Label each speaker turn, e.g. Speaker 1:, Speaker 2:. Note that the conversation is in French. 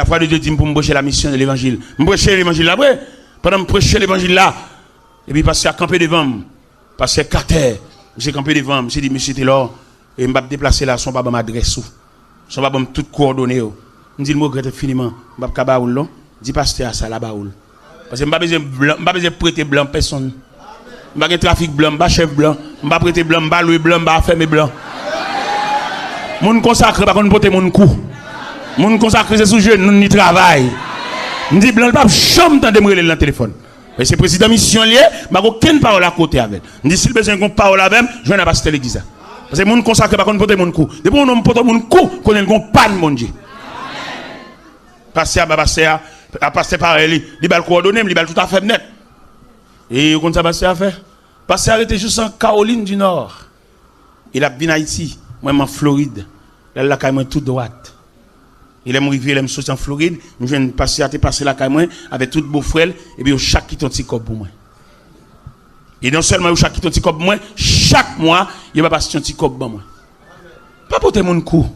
Speaker 1: La foi de Dieu dit pour me prêcher la mission de l'évangile. Me prêcher l'évangile là, ouais. Pendant me prêcher l'évangile là, et puis passer à camper devant, passer à Carter, j'ai campé devant, j'ai dit monsieur Taylor, et me déplacer là, son papa m'adresse où, son papa m'a tout coordonné. Me dit le regrette infiniment, me pas baoul non, dit pasteur ça la baoul. Parce que me pas besoin prêter blanc personne. Me pas trafic blanc, pas chef blanc, me pas prêter blanc, pas louer blanc, pas fermer blanc. Moun consacré pas qu'on porter mon cou. Moun consacré c'est sous jeune, nous ni travail. Me dit blanc pas chambre dans me le téléphone. Mais c'est président mission lié, m'a aucune parole à côté avec. Me dit s'il besoin qu'on parole avec, je n'ai pas pasteur l'église. Parce que moun consacré pas qu'on porter mon cou. Depuis on porte mon cou, qu'on est gon panne mon Dieu. Pasteur à passer par elle, il va le coordonner, il va tout à fait net. Et comme ça pasteur a fait. Pasteur arrêté juste en Caroline du Nord. Il a bien Haïti, moi en Floride. Là la caille tout droite. Il aime arriver, il aime sortir en Floride, je viens passer la caille avec tout beau frère et puis chaque qui ton petit cop pour moi. Et non seulement chaque qui ton petit cop pour moi, chaque mois, il va passer un petit cop pour moi. Pas porter mon cou.